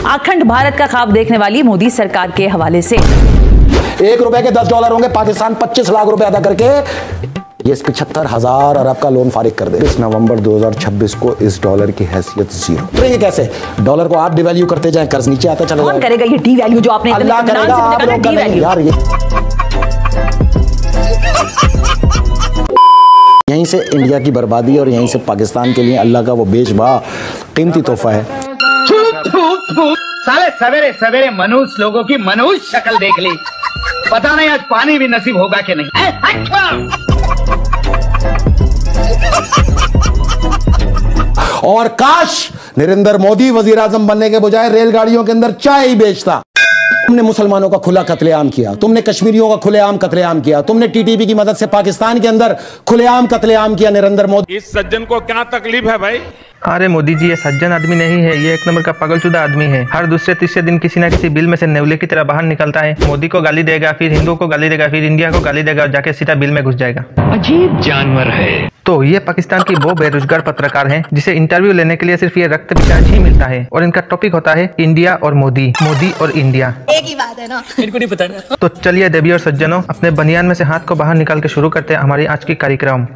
अखंड भारत का ख्वाब देखने वाली मोदी सरकार के हवाले से। 1 रुपए के $10 होंगे, पाकिस्तान 25 लाख रुपए अदा करके ये 75,000 अरब का लोन फारिग कर दे। 20 नवंबर 2026 को इस डॉलर की हैसियत जीरो। करेंगे कैसे? डॉलर को आप डिवैल्यू करते जाएं, कर्ज नीचे आता चला कौन करेगा ये डिवैल्यू जो आपने अल्लाह करेगा, आप लोग करेंगे यार। यहीं से इंडिया की बर्बादी और यहीं से पाकिस्तान के लिए अल्लाह का वो बेशबा कीमती तोहफा है। साले सवेरे सवेरे मनुष्य लोगों की मनुष्य शक्ल देख ली, पता नहीं आज पानी भी नसीब होगा कि नहीं। और काश नरेंद्र मोदी वजीर आजम बनने के बजाय रेलगाड़ियों के अंदर चाय ही बेचता। तुमने मुसलमानों का खुला कत्लेआम किया, तुमने कश्मीरियों का खुलेआम कत्लेआम किया, तुमने टीटीपी की मदद से पाकिस्तान के अंदर खुलेआम कत्लेआम किया। नरेंद्र मोदी, इस सज्जन को क्या तकलीफ है भाई? अरे मोदी जी, ये सज्जन आदमी नहीं है, ये एक नंबर का पागलचुदा आदमी है। हर दूसरे तीसरे दिन किसी ना किसी बिल में से नेवले की तरह बाहर निकलता है। मोदी को गाली देगा, फिर हिंदुओं को गाली देगा, फिर इंडिया को गाली देगा और जाके सीधा बिल में घुस जाएगा। अजीब जानवर है। तो ये पाकिस्तान की वो बेरोजगार पत्रकार हैं जिसे इंटरव्यू लेने के लिए सिर्फ ये रक्त पिशाच ही मिलता है और इनका टॉपिक होता है इंडिया और मोदी, मोदी और इंडिया। एक ही बात है ना, इनको नहीं पता ना। तो चलिए देवी और सज्जनों, अपने बनियान में से हाथ को बाहर निकाल के शुरू करते हैं हमारी आज की कार्यक्रम।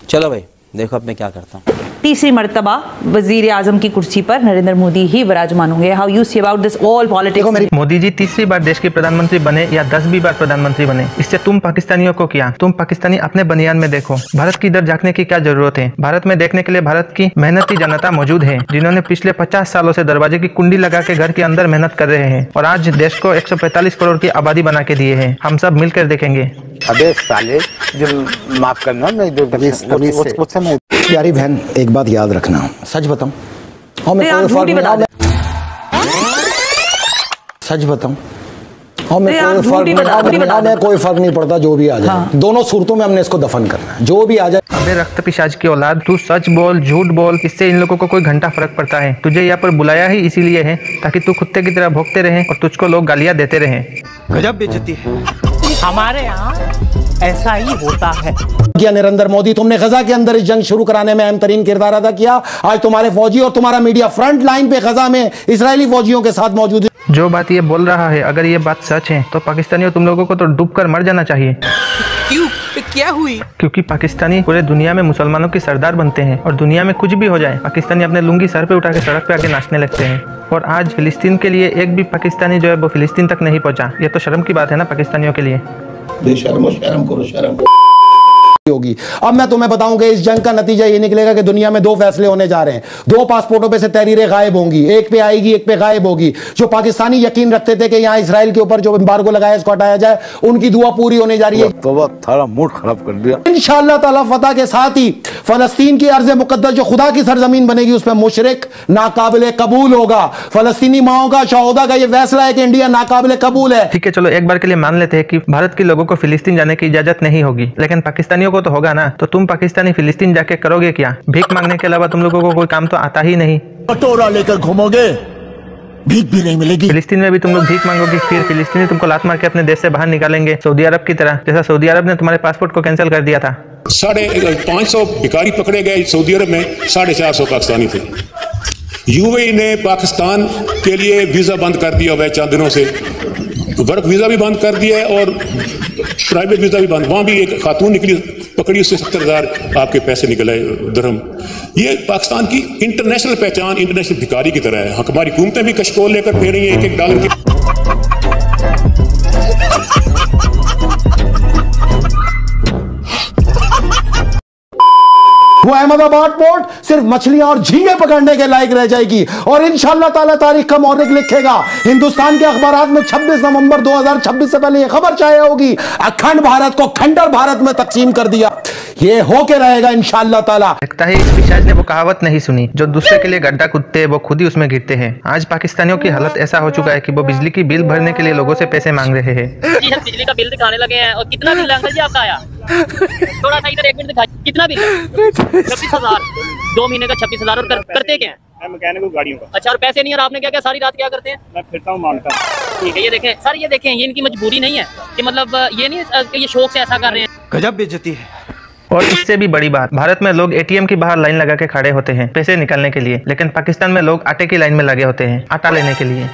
चलो भाई, देखो अब मैं क्या करता हूँ। तीसरी मर्तबा वजीर आजम की कुर्सी पर नरेंद्र मोदी ही विराजमान होंगे। How you see about this all politics? Modi ji तीसरी बार देश के प्रधानमंत्री बने या 10वीं बार प्रधानमंत्री बने, इससे तुम पाकिस्तानियों को क्या, तुम पाकिस्तानी अपने बनियान में देखो। भारत की इधर झांकने की क्या जरूरत है? भारत में देखने के लिए भारत की मेहनती जनता मौजूद है, जिन्होंने पिछले 50 सालों से दरवाजे की कुंडी लगा के घर के अंदर मेहनत कर रहे हैं और आज देश को 145 करोड़ की आबादी बना के दिए है। हम सब मिलकर देखेंगे। अबे साले, जो माफ करना, प्यारी बहन, एक बात याद रखना, सच बताऊं, और मैं कोई फर्क नहीं, सच बताऊं, और मैं कोई फर्क नहीं पड़ता जो भी आ जाए। हाँ। दोनों सूरतों में हमने इसको दफन करना है, जो भी आ जाए। अबे रक्त पिशाच की औलाद, तू सच बोल झूठ बोल, इससे इन लोगों को कोई घंटा फर्क पड़ता है। तुझे यहाँ पर बुलाया ही इसीलिए है ताकि तू कुत्ते की तरह भौंकते रहे और तुझको लोग गालियां देते रहे। गजब बेइज्जती है। हमारे यहाँ ऐसा ही होता है। किया नरेंद्र मोदी, तुमने गजा के अंदर इस जंग शुरू कराने में अहम तरीन किरदार अदा किया। आज तुम्हारे फौजी और तुम्हारा मीडिया फ्रंट लाइन पे गजा में इजरायली फौजियों के साथ मौजूद है। जो बात ये बोल रहा है, अगर ये बात सच है तो पाकिस्तानियों तुम लोगों को तो डूबकर मर जाना चाहिए। क्यों? क्या हुई? क्योंकि पाकिस्तानी पूरे दुनिया में मुसलमानों की सरदार बनते हैं और दुनिया में कुछ भी हो जाए पाकिस्तानी अपने लुंगी सर पे उठा के सड़क पे आके नाचने लगते हैं। और आज फिलिस्तीन के लिए एक भी पाकिस्तानी जो है वो फिलिस्तीन तक नहीं पहुंचा। ये तो शर्म की बात है ना पाकिस्तानियों के लिए। शर्म करो, शर्म होगी। अब मैं तुम्हें बताऊंगा इस जंग का नतीजा ये निकलेगा कि दुनिया में 2 फैसले होने जा रहे हैं। 2 पासपोर्टों पे से तहरीरें गायब होंगी, एक पे आएगी, एक पे गायब होगी। जो पाकिस्तानी यकीन रखते थे कि यहाँ इसराइल के ऊपर जो एम्बार्गो लगाया इसको हटाया जाए, उनकी दुआ पूरी होने जा रही है। तो थारा मूड खराब कर दिया। इंशाअल्लाह ताला फतह के साथ ही फलस्तीन की अर्ज़ मुक़द्दस जो खुदा की सरजमीन बनेगी उसमें मुशरिक नाकाबिले कबूल होगा। फलस्तीनी माओ का, शहोदा का ये फैसला है कि इंडिया नाकाबिले कबूल है। ठीक है, चलो एक बार के लिए मान लेते हैं कि भारत के लोगों को फिलिस्तीन जाने की इजाजत नहीं होगी, लेकिन पाकिस्तानियों को तो होगा ना। तो तुम पाकिस्तानी फिलिस्तीन जाके करोगे क्या? भीख मांगने के अलावा तुम लोगों को कोई काम तो आता ही नहीं। कटोरा लेकर घूमोगे, भीख भी नहीं मिलेगी। फिलिस्तीन में भी तुम लोग भीख मांगोगे, फिर फिलिस्तीनी तुमको लात मार के अपने देश से बाहर निकालेंगे, सऊदी अरब की तरह, जैसा सऊदी अरब ने तुम्हारे पासपोर्ट को कैंसिल कर दिया था। 550 भिखारी पकड़े गए सऊदी अरब में, 450 पाकिस्तानी थे। यूएई ने पाकिस्तान के लिए वीजा बंद कर दिया हुआ है चंद दिनों से, वर्क वीजा भी बंद कर दिया है और प्राइवेट वीजा भी बंद। वहां भी एक खातून निकली, पकड़ी, उससे 70,000 आपके पैसे निकले दरहम। ये पाकिस्तान की इंटरनेशनल पहचान इंटरनेशनल भिखारी की तरह है। हमारी हुकूमतें भी कशकोल लेकर फिर रही हैं $1 की। वो अहमदाबाद पोर्ट सिर्फ मछलियां और झींगे पकड़ने के लायक रह जाएगी और इंशाअल्लाह ताला तारीख का मौलिक लिखेगा। हिंदुस्तान के अखबारात में 26 नवंबर 2026 से पहले ये खबर छाया होगी, अखंड भारत को खंडर भारत में तकसीम कर दिया। ये होके रहेगा इंशाअल्लाह ताला। लगता है इस पिशाच ने वो कहावत नहीं सुनी, जो दूसरे के लिए गड्ढा खुदते वो खुद ही उसमें गिरते हैं। आज पाकिस्तानियों की हालत ऐसा हो चुका है कि वो बिजली की बिल भरने के लिए लोगों से पैसे मांग रहे हैं। बिजली का बिल दिखाने लगे हैं। और कितना बिल अंकल जी आपका आया? थोड़ा सा इधर 1 मिनट दिखाइए, कितना बिल? 26,000। 2 महीने का 26,000। और करते क्या? मैकेनिकल गाड़ियों का। अच्छा, और पैसे नहीं? और आपने क्या क्या सारी रात क्या करते हैं? मैं फिरता हूँ, मानता हूँ। ठीक है, ये देखें सर, ये देखें, ये इनकी मजबूरी नहीं है कि मतलब ये नहीं कि ये शौक से ऐसा कर रहे हैं। गजब बेइज्जती है। और इससे भी बड़ी बात, भारत में लोग एटीएम की बाहर लाइन लगा के खड़े होते हैं पैसे निकालने के लिए, लेकिन पाकिस्तान में लोग आटे की लाइन में लगे होते हैं आटा लेने के लिए।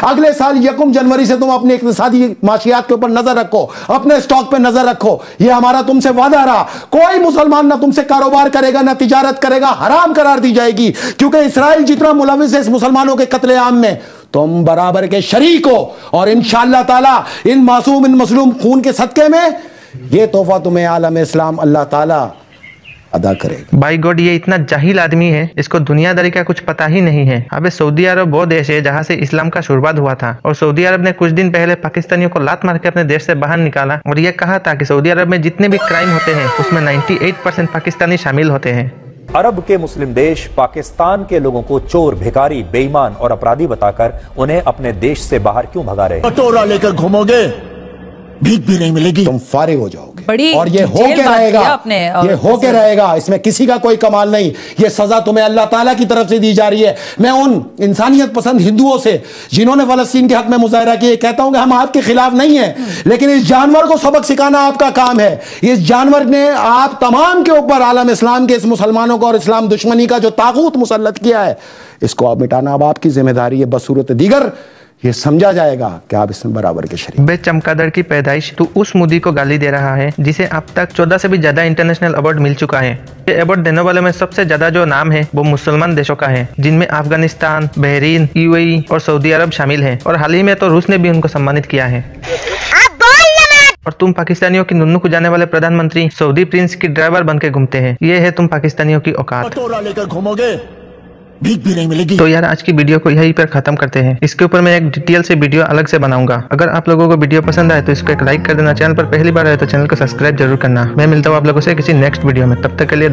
अगले साल 1 जनवरी से तुम अपनी इक्तिसादी माशियात के ऊपर नजर रखो, अपने स्टॉक पे नजर रखो। ये हमारा तुमसे वादा रहा। कोई मुसलमान ना तुमसे कारोबार करेगा ना तिजारत करेगा, हराम करार दी जाएगी, क्योंकि इसराइल जितना मुलविस है इस मुसलमानों के कत्लेआम में, तुम बराबर के शरीक हो। और इंशाअल्लाह ताला इन मासूम इन मसलूम खून के सदके में ये तोहफा तुम्हें आलम इस्लाम अल्लाह ताला अदा करेगा। बाई गॉड, ये इतना जाहिल आदमी है, इसको दुनियादारी का कुछ पता ही नहीं है। अबे सऊदी अरब वो देश है जहाँ से इस्लाम का शुरुआत हुआ था, और सऊदी अरब ने कुछ दिन पहले पाकिस्तानियों को लात मार के अपने देश से बाहर निकाला और ये कहा था कि सऊदी अरब में जितने भी क्राइम होते हैं उसमें 98% पाकिस्तानी शामिल होते हैं। अरब के मुस्लिम देश पाकिस्तान के लोगों को चोर, भिखारी, बेईमान और अपराधी बताकर उन्हें अपने देश से बाहर क्यों भगा रहे हैं? कटोरा लेकर घूमोगे, भीख भी नहीं मिलेगी, तुम फारिग हो जाओगे। बड़ी और ये होके रहेगा, ये होके रहेगा, इसमें किसी का कोई कमाल नहीं। ये सजा तुम्हें अल्लाह ताला की तरफ से दी जा रही है। मैं उन इंसानियत पसंद हिंदुओं से जिन्होंने फलस्तीन के हक में मुजाहरा किया कहता हूं कि हम आपके खिलाफ नहीं है, लेकिन इस जानवर को सबक सिखाना आपका काम है। इस जानवर ने आप तमाम के ऊपर आलम इस्लाम के इस मुसलमानों को और इस्लाम दुश्मनी का जो ताकूत मुसल्लत किया है, इसको आप मिटाना अब आपकी जिम्मेदारी है। बसूरत दीगर ये समझा जाएगा कि आप इसमें बराबर के शरीक। बे चमगादड़ की पैदाइश, तू उस मोदी को गाली दे रहा है जिसे अब तक 14 से भी ज्यादा इंटरनेशनल अवार्ड मिल चुका है। ये अवार्ड देने वाले में सबसे ज्यादा जो नाम है वो मुसलमान देशों का है, जिनमें अफगानिस्तान, बहरीन, यूएई और सऊदी अरब शामिल है। और हाल ही में तो रूस ने भी उनको सम्मानित किया है। और तुम पाकिस्तानियों की नुन्नू को जाने वाले प्रधानमंत्री सऊदी प्रिंस की ड्राइवर बन के घूमते हैं। ये है तुम पाकिस्तानियों की औकात। कटोरा लेकर घूमोगे, भीख भी नहीं मिलेगी। तो यार आज की वीडियो को यहीं पर खत्म करते हैं। इसके ऊपर मैं एक डिटेल से वीडियो अलग से बनाऊंगा। अगर आप लोगों को वीडियो पसंद आए तो इसको एक लाइक कर देना। चैनल पर पहली बार आए तो चैनल को सब्सक्राइब जरूर करना। मैं मिलता हूँ आप लोगों से किसी नेक्स्ट वीडियो में, तब तक के लिए